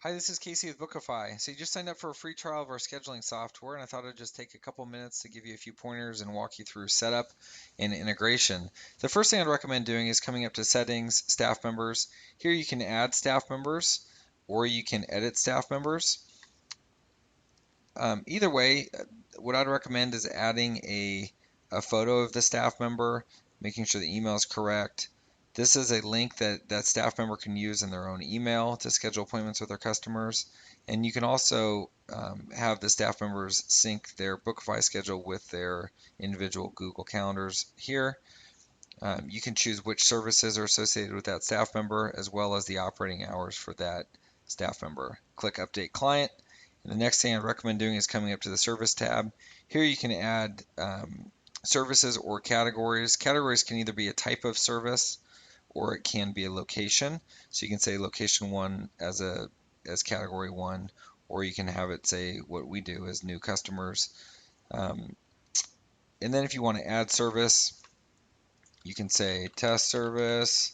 Hi, this is Casey with Bookafy. So you just signed up for a free trial of our scheduling software, and I thought I'd just take a couple minutes to give you a few pointers and walk you through setup and integration. The first thing I'd recommend doing is coming up to Settings, Staff Members. Here you can add staff members or you can edit staff members. Either way, what I'd recommend is adding a photo of the staff member, making sure the email is correct. This is a link that staff member can use in their own email to schedule appointments with their customers. And you can also have the staff members sync their Bookify schedule with their individual Google Calendars here. You can choose which services are associated with that staff member as well as the operating hours for that staff member. Click Update Client. And the next thing I recommend doing is coming up to the Service tab. Here you can add services or categories. Categories can either be a type of service or it can be a location. So you can say location 1 as category 1, or you can have it say what we do as new customers. And then if you want to add service, you can say test service.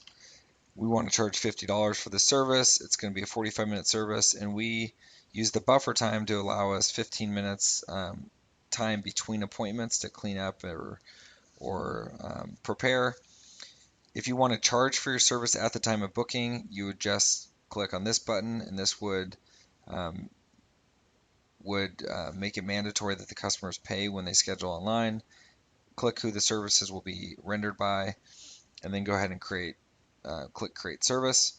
We want to charge $50 for the service. It's going to be a 45-minute service, and we use the buffer time to allow us 15 minutes time between appointments to clean up or prepare. If you want to charge for your service at the time of booking, you would just click on this button, and this would make it mandatory that the customers pay when they schedule online. Click who the services will be rendered by, and then go ahead and click Create Service.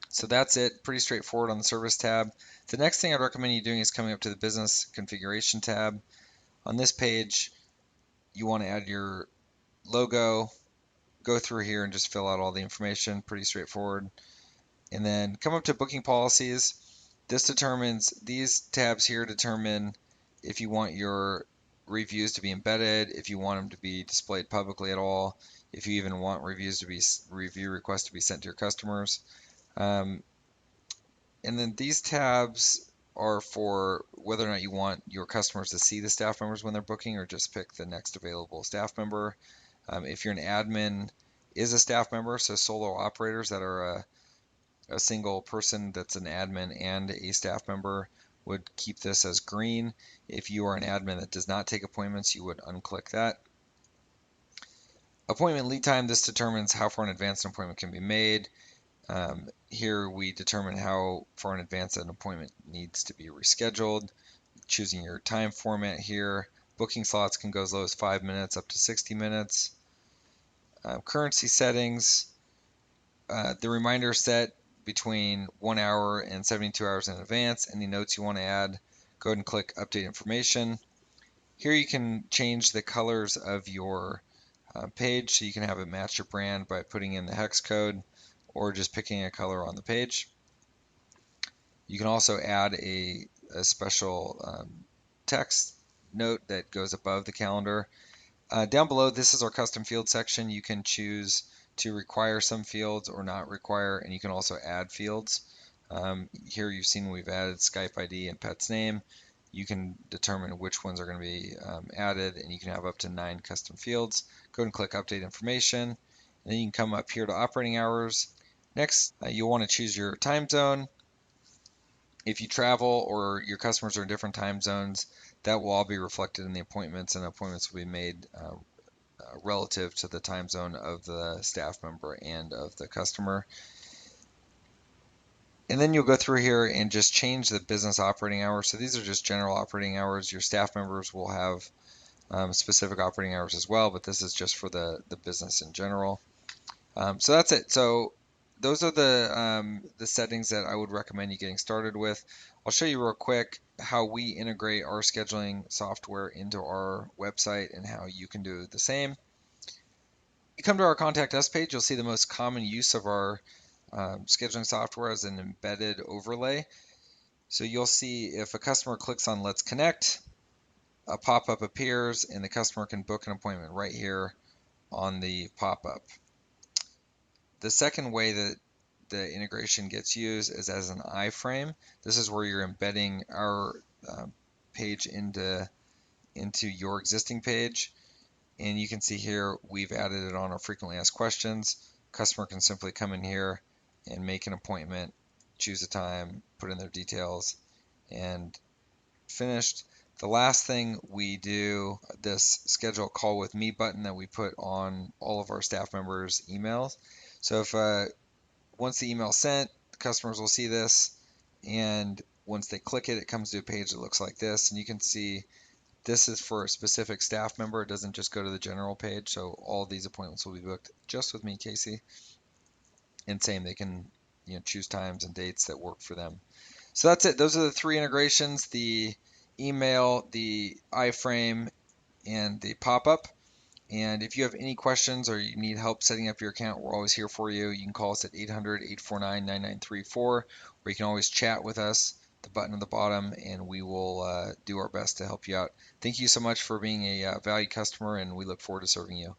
So that's it, pretty straightforward on the Service tab. The next thing I'd recommend you doing is coming up to the Business Configuration tab. On this page, you want to add your logo, go through here and just fill out all the information, pretty straightforward. And then come up to Booking Policies. These tabs here determine if you want your reviews to be embedded, if you want them to be displayed publicly at all, if you even want review requests to be sent to your customers. And then these tabs are for whether or not you want your customers to see the staff members when they're booking or just pick the next available staff member. If you're an admin, is a staff member, so solo operators that are a single person that's an admin and a staff member would keep this as green. If you are an admin that does not take appointments, you would unclick that. Appointment lead time, this determines how far in advance an appointment can be made. Here we determine how far in advance an appointment needs to be rescheduled, choosing your time format here. Booking slots can go as low as 5 minutes up to 60 minutes. Currency settings, the reminder set between 1 hour and 72 hours in advance. Any notes you want to add, go ahead and click Update Information. Here you can change the colors of your page so you can have it match your brand by putting in the hex code or just picking a color on the page. You can also add a special text note that goes above the calendar. Down below, this is our custom field section. You can choose to require some fields or not require, and you can also add fields. Here you've seen we've added Skype ID and pet's name. You can determine which ones are going to be added, and you can have up to 9 custom fields. Go ahead and click Update Information, and then you can come up here to operating hours. Next, you'll want to choose your time zone. If you travel or your customers are in different time zones, that will all be reflected in the appointments, and appointments will be made relative to the time zone of the staff member and of the customer. And then you'll go through here and just change the business operating hours. So these are just general operating hours. Your staff members will have specific operating hours as well, but this is just for the business in general. So that's it. So those are the settings that I would recommend you getting started with. I'll show you real quick how we integrate our scheduling software into our website and how you can do the same. You come to our Contact Us page, you'll see the most common use of our scheduling software as an embedded overlay. So you'll see if a customer clicks on Let's Connect, a pop-up appears and the customer can book an appointment right here on the pop-up. The second way that the integration gets used is as an iframe. This is where you're embedding our page into your existing page. And you can see here we've added it on our frequently asked questions. Customer can simply come in here and make an appointment choose a time, put in their details, and finished. The last thing we do, this schedule a call with me button that we put on all of our staff members' emails. So if once the email is sent, the customers will see this, and once they click it, it comes to a page that looks like this, and you can see this is for a specific staff member. It doesn't just go to the general page, so all of these appointments will be booked just with me, Casey. And same, they can choose times and dates that work for them. So that's it. Those are the three integrations: the email, the iframe, and the pop-up. And if you have any questions or you need help setting up your account, we're always here for you. You can call us at 800-849-9934, or you can always chat with us, the button at the bottom, and we will do our best to help you out. Thank you so much for being a valued customer, and we look forward to serving you.